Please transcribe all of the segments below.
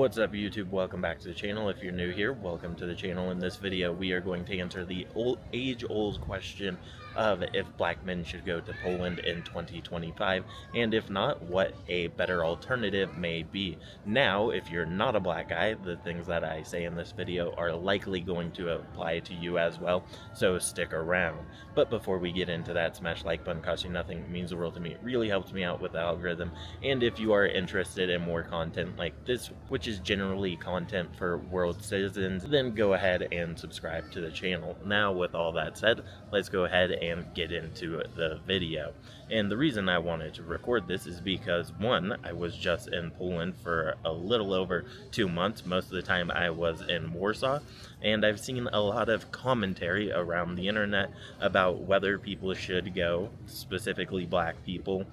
What's up YouTube? Welcome back to the channel. If you're new here, welcome to the channel. In this video, we are going to answer the age-old question of if black men should go to Poland in 2025, and if not, what a better alternative may be. Now, if you're not a black guy, the things that I say in this video are likely going to apply to you as well, so stick around. But before we get into that, smash like button, costs you nothing, it means the world to me. It really helps me out with the algorithm. And if you are interested in more content like this, which is generally content for world citizens, then go ahead and subscribe to the channel. Now, with all that said, let's go ahead and get into the video. And the reason I wanted to record this is because, one, I was just in Poland for a little over 2 months. Most of the time I was in Warsaw, and I've seen a lot of commentary around the internet about whether people should go, specifically black people,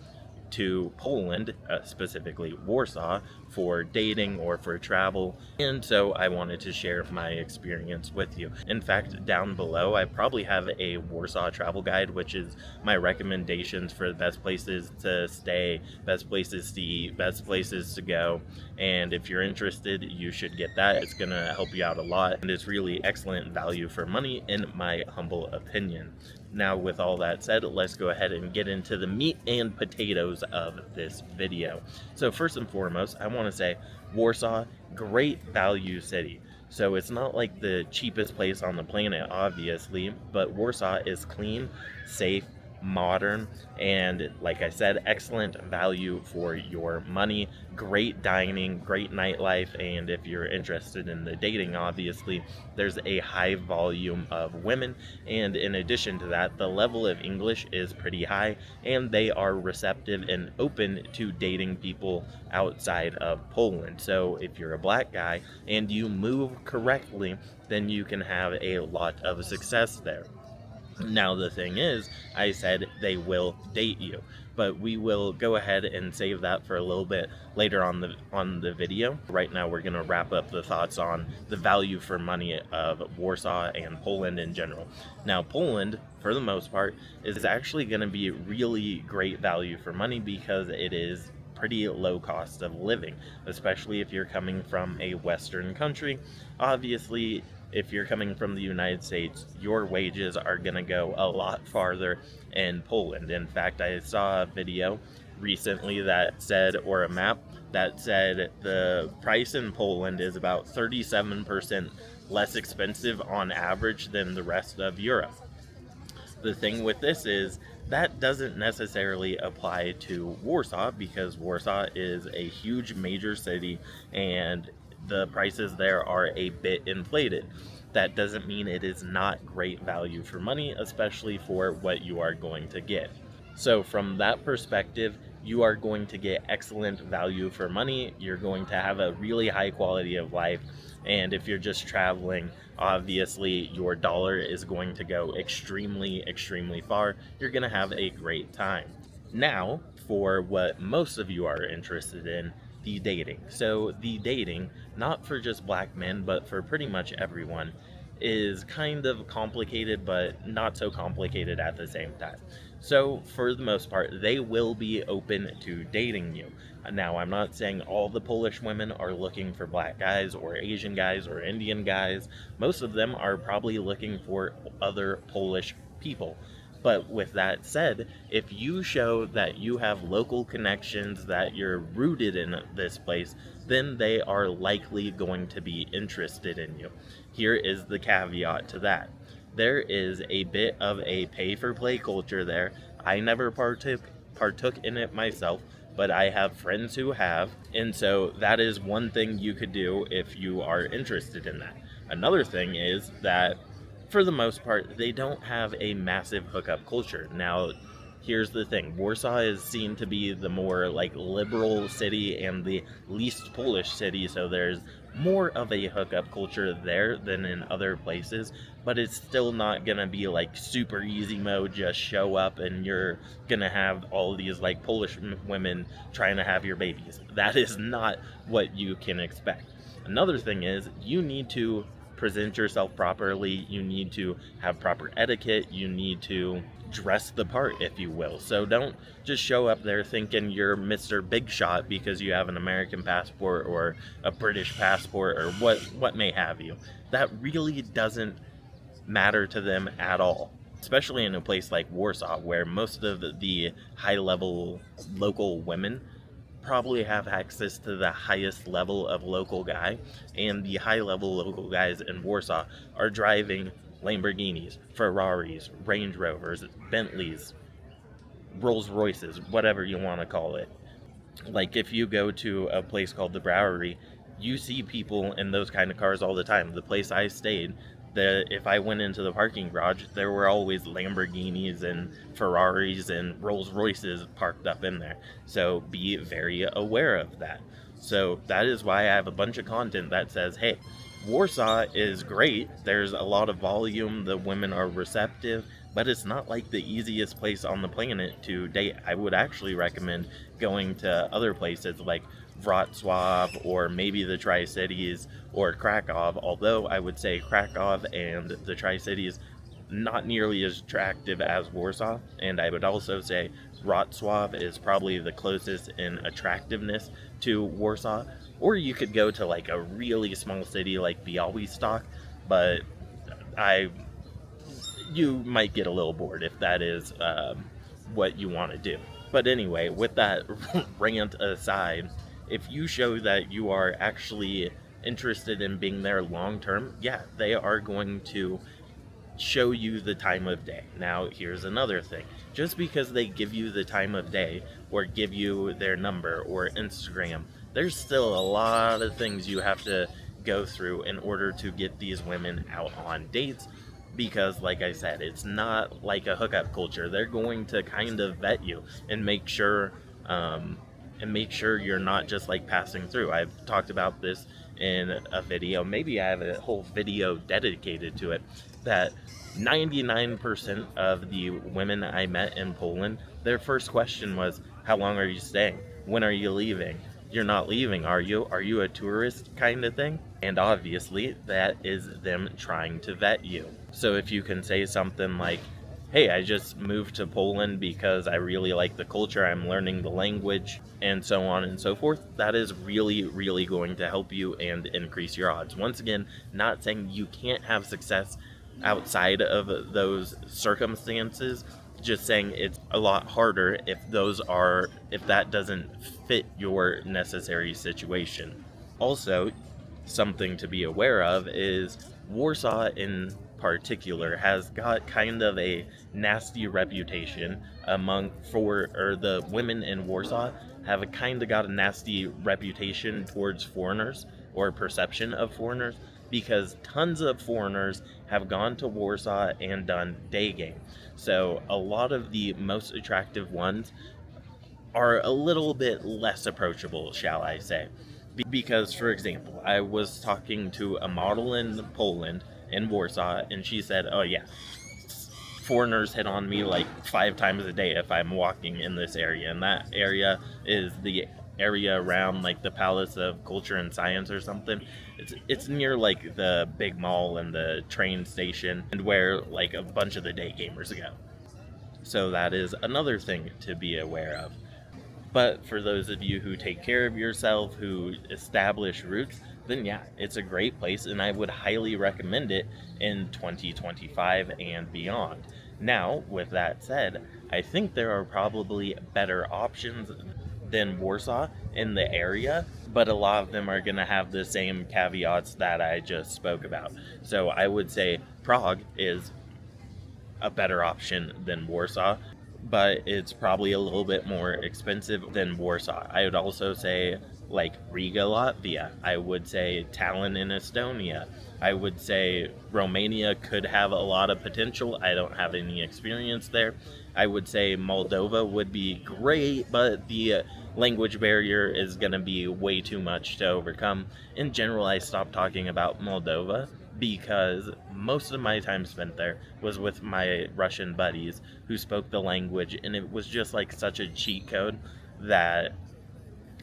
to Poland, specifically Warsaw, for dating or for travel, and so I wanted to share my experience with you. In fact, down below I probably have a Warsaw travel guide, which is my recommendations for the best places to stay, best places to eat, best places to go, and if you're interested, you should get that. It's gonna help you out a lot, and it's really excellent value for money in my humble opinion. Now, with all that said, let's go ahead and get into the meat and potatoes of this video. So first and foremost, I want to say Warsaw, great value city. So it's not like the cheapest place on the planet, obviously, but Warsaw is clean, safe, modern, and like I said, excellent value for your money. Great dining, great nightlife, and if you're interested in the dating, obviously there's a high volume of women, and in addition to that, the level of English is pretty high, and they are receptive and open to dating people outside of Poland. So if you're a black guy and you move correctly, then you can have a lot of success there. Now the thing is, I said they will date you, but we will go ahead and save that for a little bit later on the video. Right now we're going to wrap up the thoughts on the value for money of Warsaw and Poland in general. Now Poland, for the most part, is actually going to be really great value for money because it is pretty low cost of living, especially if you're coming from a Western country. Obviously, if you're coming from the United States, your wages are going to go a lot farther in Poland. In fact, I saw a video recently that said, or a map that said, the price in Poland is about 37% less expensive on average than the rest of Europe. The thing with this is that doesn't necessarily apply to Warsaw, because Warsaw is a huge major city and the prices there are a bit inflated. That doesn't mean it is not great value for money, especially for what you are going to get. So from that perspective, you are going to get excellent value for money. You're going to have a really high quality of life. And if you're just traveling, obviously your dollar is going to go extremely, extremely far. You're going to have a great time. Now, for what most of you are interested in, the dating. So the dating, not for just black men, but for pretty much everyone, is kind of complicated, but not so complicated at the same time. So for the most part, they will be open to dating you. Now, I'm not saying all the Polish women are looking for black guys or Asian guys or Indian guys. Most of them are probably looking for other Polish people. But with that said, if you show that you have local connections, that you're rooted in this place, then they are likely going to be interested in you. Here is the caveat to that. There is a bit of a pay-for-play culture there. I never partook in it myself, but I have friends who have, and so that is one thing you could do if you are interested in that. Another thing is that, for the most part, they don't have a massive hookup culture. Now, here's the thing. Warsaw is seen to be the more liberal city and the least Polish city, so there's more of a hookup culture there than in other places, but it's still not gonna be super easy mode, just show up and you're gonna have all these Polish women trying to have your babies. That is not what you can expect. Another thing is, you need to present yourself properly, you need to have proper etiquette, you need to dress the part, if you will. So don't just show up there thinking you're Mr. Big Shot because you have an American passport or a British passport or what may have you. That really doesn't matter to them at all, especially in a place like Warsaw, where most of the high-level local women probably have access to the highest level of local guy, and the high-level local guys in Warsaw are driving Lamborghinis, Ferraris, Range Rovers, Bentleys, Rolls Royces, whatever you want to call it. Like, if you go to a place called the Bowery, you see people in those kind of cars all the time. The place I stayed, if I went into the parking garage, there were always Lamborghinis and Ferraris and Rolls Royces parked up in there. So be very aware of that. So that is why I have a bunch of content that says, hey, Warsaw is great. There's a lot of volume. The women are receptive, but it's not like the easiest place on the planet to date. I would actually recommend going to other places like Wrocław or maybe the Tri-Cities or Krakow, although I would say Krakow and the Tri-Cities not nearly as attractive as Warsaw, and I would also say Wrocław is probably the closest in attractiveness to Warsaw. Or you could go to like a really small city like Białystok, but you might get a little bored if that is what you want to do. But anyway, with that rant aside, if you show that you are actually interested in being there long term, yeah, they are going to show you the time of day. Now, here's another thing. Just because they give you the time of day or give you their number or Instagram, there's still a lot of things you have to go through in order to get these women out on dates. Because, like I said, it's not like a hookup culture. They're going to kind of vet you and make sure you're not just like passing through. I've talked about this in a video. Maybe I have a whole video dedicated to it. That 99% of the women I met in Poland, their first question was, "How long are you staying? When are you leaving? You're not leaving, are you? Are you a tourist?" kind of thing. And obviously, that is them trying to vet you. So if you can say something like, "Hey, I just moved to Poland because I really like the culture, I'm learning the language," and so on and so forth, that is really, really going to help you and increase your odds. Once again, not saying you can't have success outside of those circumstances, just saying it's a lot harder if that doesn't fit your necessary situation. Also, something to be aware of is Warsaw in particular has got kind of a nasty reputation the women in Warsaw have kind of got a nasty reputation towards foreigners, or perception of foreigners, because tons of foreigners have gone to Warsaw and done day game. So a lot of the most attractive ones are a little bit less approachable, shall I say. Because, for example, I was talking to a model in Poland, in Warsaw, and she said, "Oh yeah, foreigners hit on me like 5 times a day if I'm walking in this area." And that area is the area around like the Palace of Culture and Science or something. It's near like the big mall and the train station, and where like a bunch of the day gamers go. So that is another thing to be aware of. But for those of you who take care of yourself, who establish roots, then yeah, it's a great place, and I would highly recommend it in 2025 and beyond. Now, with that said, I think there are probably better options than Warsaw in the area, but a lot of them are going to have the same caveats that I just spoke about. So I would say Prague is a better option than Warsaw, but it's probably a little bit more expensive than Warsaw. I would also say like Riga, Latvia. I would say Tallinn in Estonia. I would say Romania could have a lot of potential. I don't have any experience there. I would say Moldova would be great, but the language barrier is going to be way too much to overcome. In general, I stopped talking about Moldova because most of my time spent there was with my Russian buddies who spoke the language, and it was just like such a cheat code that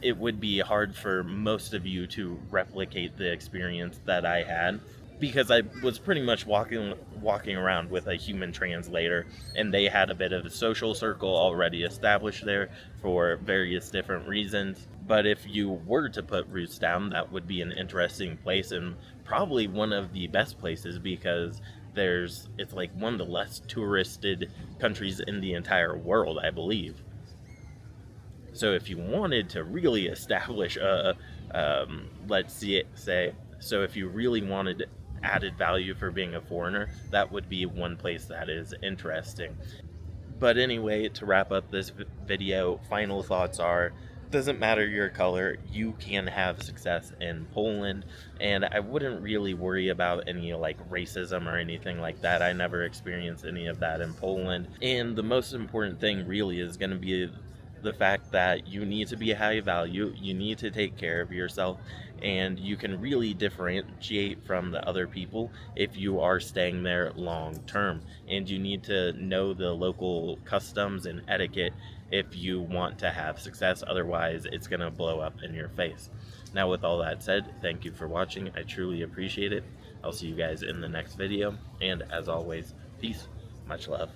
it would be hard for most of you to replicate the experience that I had. because I was pretty much walking around with a human translator, and they had a bit of a social circle already established there for various different reasons. But if you were to put roots down, that would be an interesting place, and probably one of the best places, because it's like one of the less touristed countries in the entire world, I believe. So if you wanted to really establish let's say, so if you really wanted added value for being a foreigner, that would be one place that is interesting. But anyway, to wrap up this video, final thoughts are, doesn't matter your color, you can have success in Poland, and I wouldn't really worry about any like racism or anything like that. I never experienced any of that in Poland, and the most important thing really is going to be the fact that you need to be high value, you need to take care of yourself, and you can really differentiate from the other people if you are staying there long term. And you need to know the local customs and etiquette if you want to have success, otherwise it's going to blow up in your face. Now, with all that said, thank you for watching. I truly appreciate it. I'll see you guys in the next video, and as always, peace, much love.